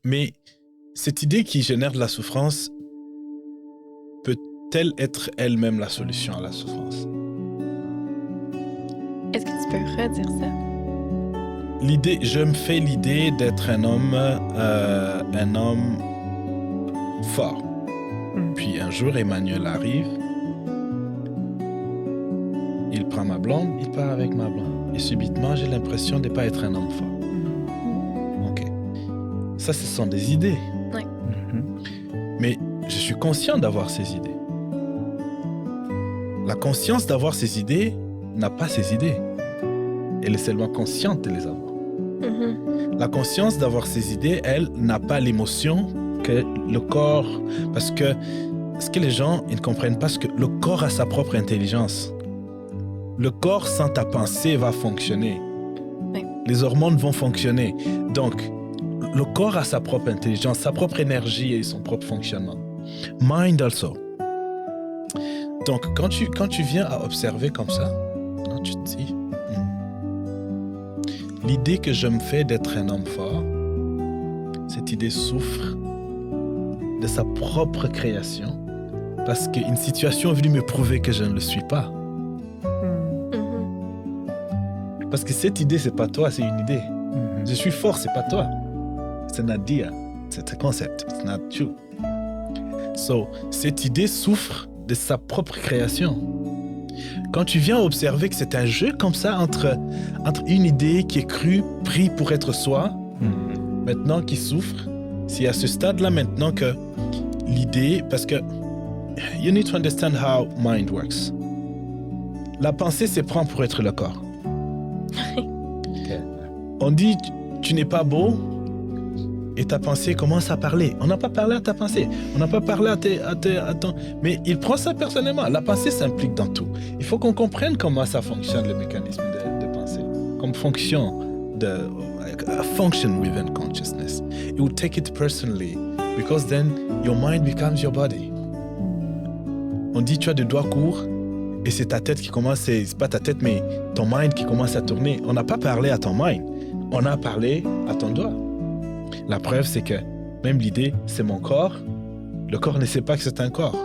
Mais cette idée qui génère de la souffrance peut-elle être elle-même la solution à la souffrance? Est-ce que tu peux redire ça? Je me fais l'idée d'être un homme fort. Puis un jour, Emmanuel arrive, il prend ma blonde, il part avec ma blonde. Et subitement, j'ai l'impression de ne pas être un homme fort. Ok. Ça, ce sont des idées. Oui. Mais je suis conscient d'avoir ces idées. La conscience d'avoir ces idées n'a pas ces idées. Elle est seulement consciente de les avoir. La conscience d'avoir ces idées, elle, n'a pas l'émotion que le corps... Parce que ce que les gens ils ne comprennent pas, c'est que le corps a sa propre intelligence. Le corps, sans ta pensée, va fonctionner. Oui. Les hormones vont fonctionner. Donc, le corps a sa propre intelligence, sa propre énergie et son propre fonctionnement. Mind also. Donc, quand tu viens à observer comme ça, tu te dis... L'idée que je me fais d'être un homme fort, cette idée souffre de sa propre création parce qu'une situation est venue me prouver que je ne le suis pas. Parce que cette idée, c'est pas toi, c'est une idée. Je suis fort, c'est pas toi. C'est un idea, c'est un concept, it's not you. So, cette idée souffre de sa propre création. Quand tu viens observer que c'est un jeu comme ça entre une idée qui est crue, prise pour être soi, maintenant qui souffre, c'est à ce stade-là maintenant que l'idée, parce que you need to understand how mind works. La pensée se prend pour être le corps. On dit tu n'es pas beau et ta pensée commence à parler. On n'a pas parlé à ta pensée, on n'a pas parlé à ton... Mais il prend ça personnellement. La pensée s'implique dans tout. Il faut qu'on comprenne comment ça fonctionne, le mécanisme de pensée. Comme fonction a function within consciousness. You will take it personally because then your mind becomes your body. On dit tu as des doigts courts et c'est ta tête qui commence, c'est pas ta tête mais ton mind qui commence à tourner. On n'a pas parlé à ton mind, on a parlé à ton doigt. La preuve, c'est que même l'idée, c'est mon corps. Le corps ne sait pas que c'est un corps.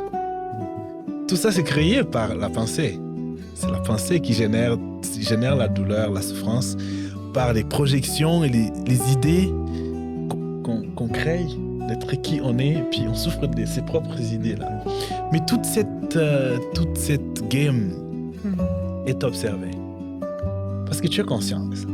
Tout ça, c'est créé par la pensée. C'est la pensée qui génère la douleur, la souffrance, par les projections et les idées qu'on crée d'être qui on est, puis on souffre de ses propres idées-là. Mais toute cette game est observée. Parce que tu es conscient de ça.